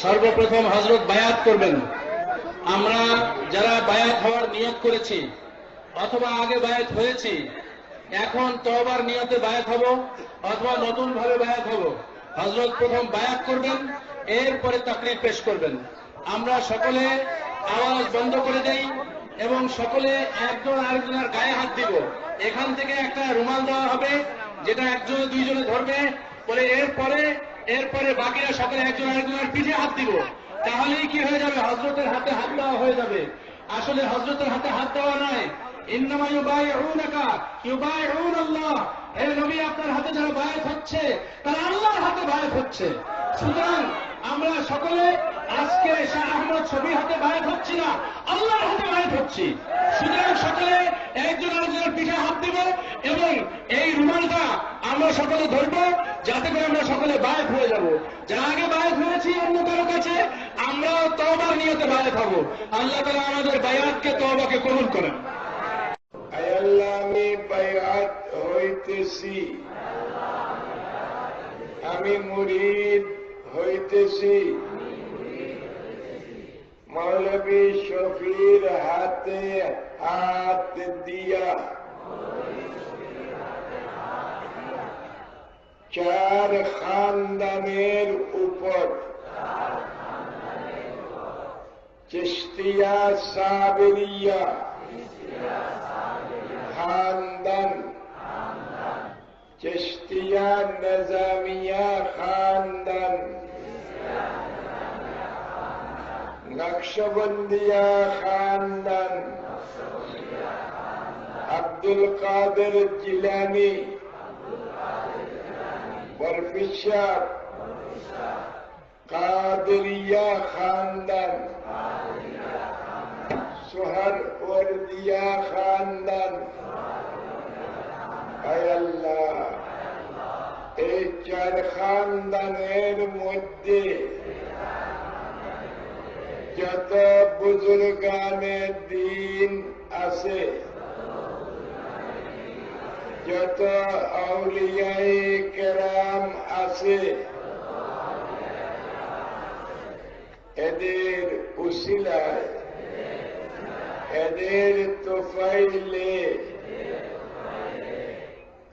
সর্বপ্রথম হযরত বায়াত করবেন। আমরা যারা বায়াত হওয়ার নিয়ত করেছি অথবা আগে বায়াত হয়েছি, এখন তওবার নিয়তে বায়াত হব অথবা নতুন ভাবে বায়াত হব, হযরত প্রথম বায়াত করবেন, এরপরে তাকরীর পেশ করবেন। আমরা সকলে আওয়াজ বন্ধ করে দেই এবং সকলে একজন আরেকজনের গায়ে হাত দিব। এখান থেকে একটা রুমাল দেওয়া হবে, যেটা একজনে দুইজনে ধরবে, পরে এরপরে বাকিরা সকলে একজন আরেকজনের পিঠে হাত দিব। তাহলেই কি হয়ে যাবে? হযরতের হাতে হাত দেওয়া হয়ে যাবে। আসলে হযরতের হাতে হাত দেওয়া নয়, ইন্নামা ইউবাইউনাকা ইউবাইউনাল্লাহ। হে নবী, আপনার হাতে যারা বায়াত হচ্ছে তারা আল্লাহর হাতে বায়াত হচ্ছে। সুতরাং আমরা সকলে আজকে শাহ আহমদ শফির হাতে বায়াত হচ্ছি না, আল্লাহর হাতে বায়াত হচ্ছি। সুতরাং সকলে একজন আরেকজনের পিঠে হাত দিব এবং এই রুমালটা আমরা সকলে ধরব, যাতে করে আমরা সকলে বায়াত হয়ে যাব। যারা আগে বায়াত হয়েছি অন্য কারো কাছে, আমরাও তওবার নিয়তে বায়াত হব। আল্লাহ তাআলা আমাদের বায়াতকে তওবাকে কবুল করেন। আল্লাহ, আমি বায়াত হইতেছি, আমি মুরিদ হইতেছি মৌলভী শফির হাতে হাত দিয়া, চার খানদানের উপর চিশতিয়া সাবেরিয়া খানদান, চিশতিয়া নিজামিয়া খানদান, নকশবন্দিয়া খানদান, আব্দুল কাদের জিলানী, বরফিশাহ কাদরিয়া খানদান, সোহরওয়ার্দিয়া খানদান। আয় আল্লাহ, এই চার খানদানের মধ্যে যত বুজুর্গানে দ্বীন আছে, যত আউলিয়ায়ে কেরাম আছে, এদের উসিলায়, এদের তোফাইলে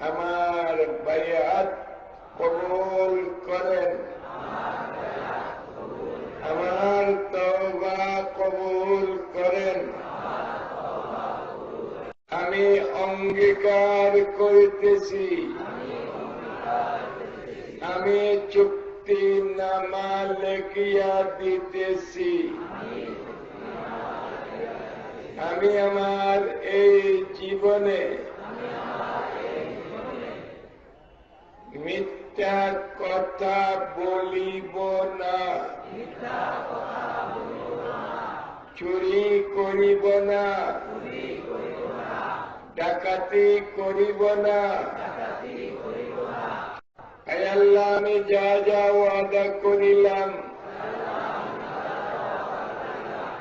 আমার বায়াত কবুল করেন, আমার তওবা কবুল করেন। আমি অঙ্গীকার করিতেছি, আমি চুক্তিনামা লিখিয়া দিতেছি, আমি আমার এই জীবনে মিথ্যা কথা বলিব না, চুরি করিব না, ডাকাতি করিব না। আয় আল্লাহ, আমি যা যা ওয়াদা করিলাম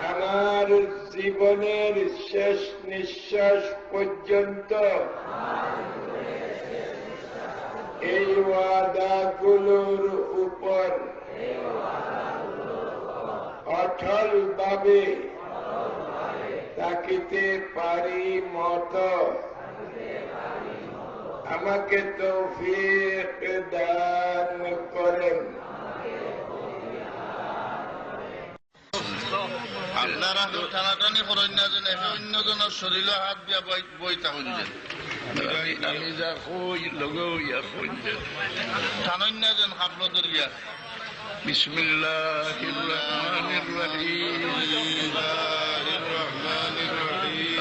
আমার জীবনের শেষ নিঃশ্বাস পর্যন্ত এই ওয়াদাগুলোর উপর অটল ভাবে থাকিতে পারি মতো আমাকে তৌফিক দান করেন। আপনারা টানাটানি করেন না, যেন অন্যজনের শরীরে হাত দিয়া বইতা হইলেন। আমি যা কই লগেও ইয়া কইলেন টানেন না, যেন হাফল দরিয়া। বিসমিল্লাহির রহমানির রহিম,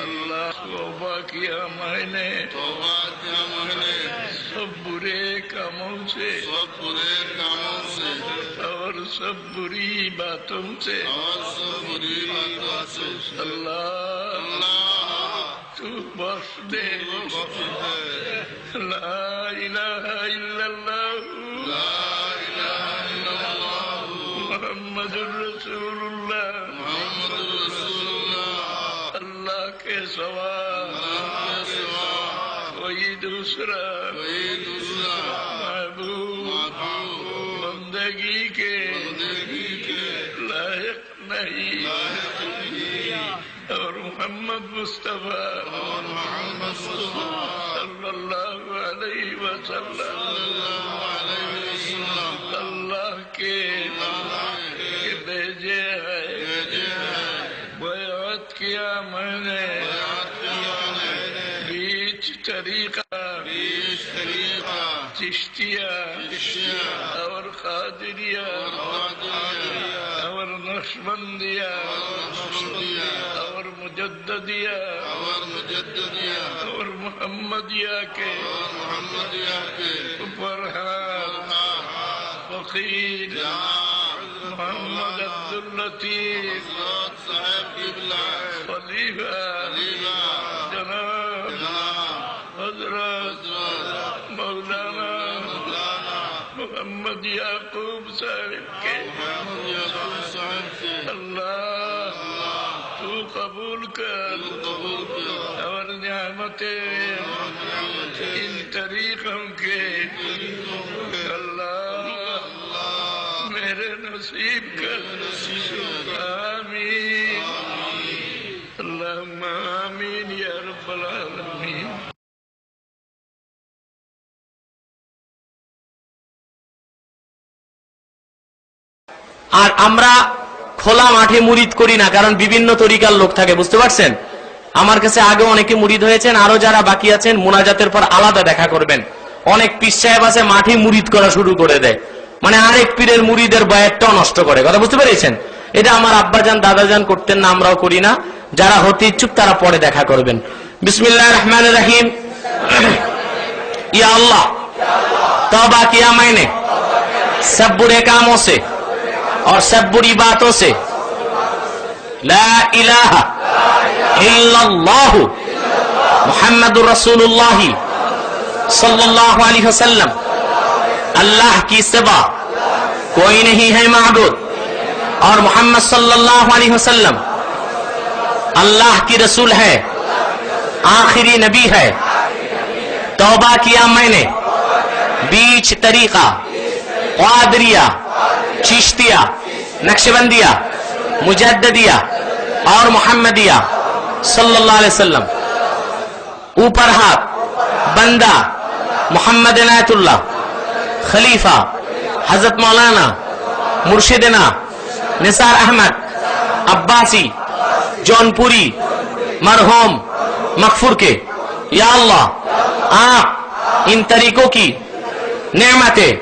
আল্লাহ তওবা কিয়া মহিনে, सब बुरे कामों से, और सब बुरी बातों से, अल्लाह तू बख्श दे। ला इलाहा इल्लल्लाह मुहम्मदुर रसूलुल्लाह, अल्लाह के सिवा कोई दूसरा महबूब बंदगी के محمد مصطفى صلى الله عليه وسلم اللہ کے भेजे है बैअत किया मैंने बीच तरीका चिश्तिया और कादिरिया और नक्शबंदिया और मुजद्ददिया और मुहम्मदिया के ऊपर फकीर मोहम्मद अब्दुल लतीफ खलीफा जनाब हजरत मौलाना मोहम्मद याकूब साहिब के अल्लाह तू कबूल कर और नियामतें इन तरीकों के अल्लाह मेरे नसीब कर आमीन अल्लाहुम्मा आमीन या रब्बल आलमीन। আর আমরা খোলা মাঠে মুরিদ করি না, কারণ বিভিন্ন তরিকার লোক থাকে, বুঝতে পারছেন? আমার কাছে আগে অনেকে মুরিদ হয়েছেন, আরো যারা বাকি আছেন মোনাজাতের পর আলাদা দেখা করবেন। অনেক পীর সাহেব আছে মাঠে মুরিদ করা শুরু করে দেয়, মানে আরেক পীরের মুরিদের বায়াতটাও নষ্ট করে। কথা বুঝতে পেরেছেন? এটা আমার আব্বাজান দাদাজান করতেন না, আমরাও করি না। যারা হতে ইচ্ছুক তারা পরে দেখা করবেন। বিসমিল্লাহির রহমানির রহিম। ইয়া আল্লাহ तौबा किया मैंने सब बुरे कामों से और सब बुरी बातों से। ला इलाहा इल्लल्लाह मुहम्मदुर रसूलुल्लाह सल्लल्लाहु अलैहि वसल्लम। अल्लाह की सिवा कोई नहीं है माबूद और मोहम्मद सल्लल्लाहु अलैहि वसल्लम अल्लाह की रसूल है, आखिरी नबी है। तौबा किया मैंने बीच तरीका क़ादिरिया चिश्तिया नक्शबंदिया मुजद्ददिया और मुहम्मदिया सल्लल्लाहु अलैहि वसल्लम। ऊपर हाथ बंदा मोहम्मद इनायतुल्लाह खलीफा हजरत मौलाना मुर्शिदना निसार अहमद अब्बासी जौनपुरी मरहूम मगफूर के। या अल्लाह आप इन तरीकों की नेमतें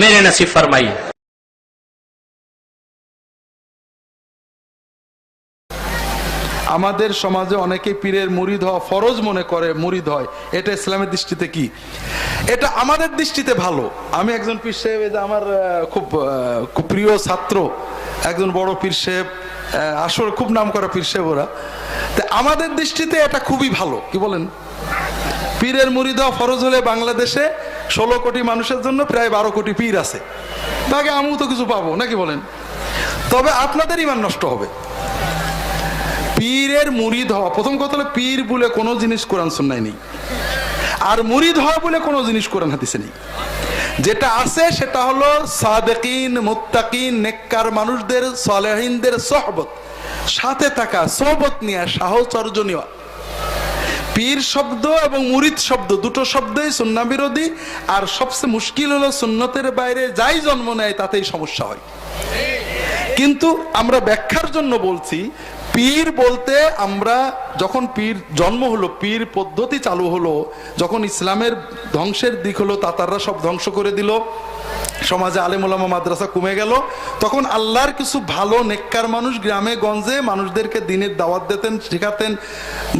मेरे नसीब फरमाइए। আমাদের সমাজে অনেকে পীরের মুরিদ হওয়া ফরজ মনে করে, মুরিদ হয়। এটা ইসলামের দৃষ্টিতে কি? এটা আমাদের দৃষ্টিতে ভালো। আমি একজন পীর সাহেব, আমার খুব প্রিয় ছাত্র একজন বড় পীর সাহেব, আসলে খুব নাম করা পীর সাহেব ওরা। আমাদের দৃষ্টিতে এটা খুবই ভালো। কি বলেন? পীরের মুরিদ হওয়া ফরজ হলে বাংলাদেশে 16 কোটি মানুষের জন্য প্রায় 12 কোটি পীর আছে, তাকে আমিও তো কিছু পাবো নাকি বলেন? তবে আপনাদের ঈমান নষ্ট হবে। পীরের মুরিদ হওয়া, প্রথম কথা হলো পীর বলে কোনো জিনিস কোরআন সুন্নায় নেই, আর মুরিদ হওয়া বলে কোনো জিনিস কোরআন হাদিসে নেই। যেটা আছে সেটা হলো সাদেকিন মুত্তাকিন নেককার মানুষদের সালেহিনদের সোহবত, সাথে থাকা, সোহবত নিয়ে সাহচর্য নেওয়া। পীর শব্দ এবং মুরিদ শব্দ দুটো শব্দই সুন্নাহ বিরোধী, আর সবচেয়ে মুশকিল হলো সুন্নতের বাইরে যাই জন্ম নেয় তাতেই সমস্যা হয়। কিন্তু আমরা ব্যাখ্যার জন্য বলছি, পীর বলতে আমরা যখন পীর জন্ম হলো, পীর পদ্ধতি চালু হলো, যখন ইসলামের ধ্বংসের দিক হলো, তাতাররা সব ধ্বংস করে দিল, সমাজে আলেম ওলামা মাদ্রাসা কমে গেল, তখন আল্লাহর কিছু ভালো নেককার মানুষ গ্রামে গঞ্জে মানুষদেরকে দিনের দাওয়াত দিতেন, শেখাতেন,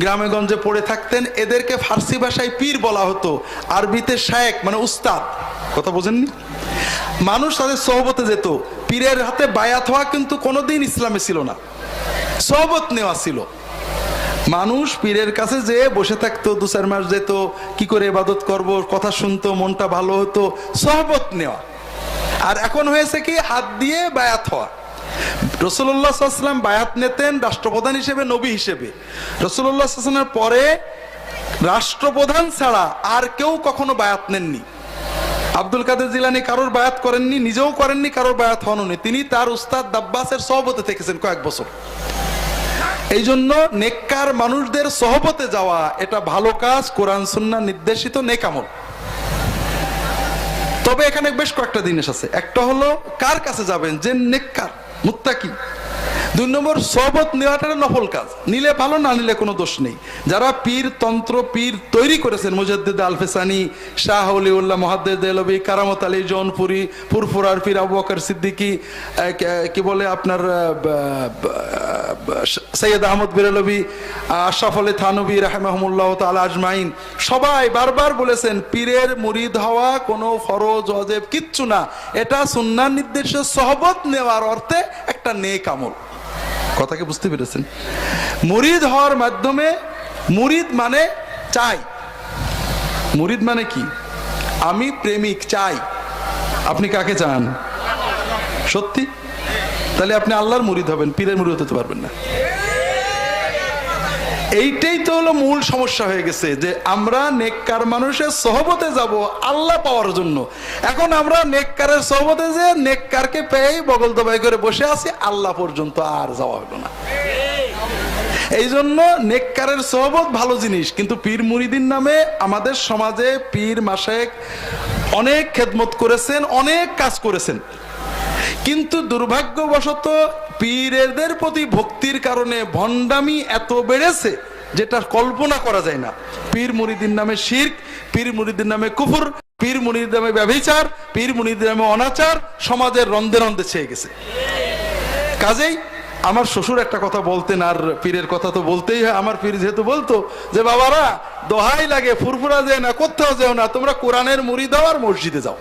গ্রামে গঞ্জে পড়ে থাকতেন। এদেরকে ফার্সি ভাষায় পীর বলা হতো, আরবিতে শায়েখ মানে উস্তাদ। কথা বোঝেননি? মানুষ তাদের সোহবতে যেত। পীরের হাতে বায়াত হওয়া কিন্তু কোনোদিন ইসলামে ছিল না, সোহবত নেওয়া ছিল। মানুষ পীরের কাছে যেয়ে বসে থাকতো, 2-4 মাস যেত, কি করে ইবাদত করব, কথা শুনতো, মনটা ভালো হতো, সোহবত নেওয়া। আর এখন হয়েছে কি, হাত দিয়ে বায়াত হওয়া। রাসূলুল্লাহ সাল্লাল্লাহু আলাইহি ওয়াসাল্লাম বায়াত নিতেন রাষ্ট্রপ্রধান হিসেবে, নবী হিসেবে। রাসূলুল্লাহ সাল্লাল্লাহু আলাইহি ওয়াসাল্লামের পরে রাষ্ট্রপ্রধান ছাড়া আর কেউ কখনো বায়াত নেননি। আব্দুল কাদের জিলানী কারোর বায়াত করেননি, নিজেও করেননি, কারোর বায়াত হননি। তিনি তার উস্তাদ দাব্বাসের সোহবতে থেকেছেন কয়েক বছর। এই জন্য নেককার মানুষদের সহবতে যাওয়া এটা ভালো কাজ, কোরআন সুন্নাহ নির্দেশিত নেক আমল। তবে এখানে বেশ কয়েকটা জিনিস আছে। একটা হলো কার কাছে যাবেন, যে নেককার মুত্তাকি। 2 নম্বর, সহবত নেওয়াটা নফল কাজ, নিলে ভালো, না নিলে কোনো দোষ নেই। যারা পীর তন্ত্র পীর তৈরি করেছেন, মুজাদ্দিদ আল-ফিসানি, শাহ ওলিউল্লাহ মুহাদ্দিদ দেহলভী, কারামত আলী জৌনপুরি, ফুরফুরার পীর আবু বকর সিদ্দিকী, কি বলে আপনার সৈয়দ আহমদ বেরেলভী, আশরাফ আলী থানভী রাহিমাহুমুল্লাহ তাআলা আজমাইন, সবাই বারবার বলেছেন পীরের মুরিদ হওয়া কোনো ফরজ ওয়াজিব কিচ্ছু না, এটা সুন্নাহ নির্দেশে সহবত নেওয়ার অর্থে একটা নেক আমল। কথাকে বুঝতে পেরেছেন? মুরিদ হওয়ার মাধ্যমে, মুরিদ মানে চাই, মুরিদ মানে কি? আমি প্রেমিক, চাই। আপনি কাকে চান? সত্যি? তাহলে আপনি আল্লাহর মুরিদ হবেন, পীরের মুরিদ হতে পারবেন না। এইটাই তো হলো মূল সমস্যা হয়ে গেছে, যে আমরা নেককার মানুষের সহবতে যাব আল্লাহ পাওয়ার জন্য। এখন আমরা নেককারের সহবতে যে নেককারকে পেয়েই বগল দবাই করে বসে আছি, আল্লাহ পর্যন্ত আর যাওয়া হলো না। এই জন্য নেককারের সহবত ভালো জিনিস, কিন্তু পীর মুরিদিন নামে আমাদের সমাজে পীর মাশায়েখ অনেক খেদমত করেছেন, অনেক কাজ করেছেন, কিন্তু দুর্ভাগ্যবশত পীরদের প্রতি ভক্তির কারণে ভণ্ডামি এত বেড়েছে যেটা কল্পনা করা যায় না। পীর মুরিদিন নামে শিরক, পীর মুরিদিন নামে কুফর, পীর মুরিদিন নামে ব্যভিচার, পীর মুরিদিন নামে অনাচার সমাজের রন্ধে রন্ধে ছেয়ে গেছে। কাজেই আমার শ্বশুর একটা কথা বলতেন, আর পীরের কথা তো বলতেই হয়। আমার পীর যেহেতু বলতো যে বাবারা দোহাই লাগে, ফুরফুরা যেও না, কোথাও যেও না, তোমরা কোরআনের মুরিদ হও আর মসজিদে যাও।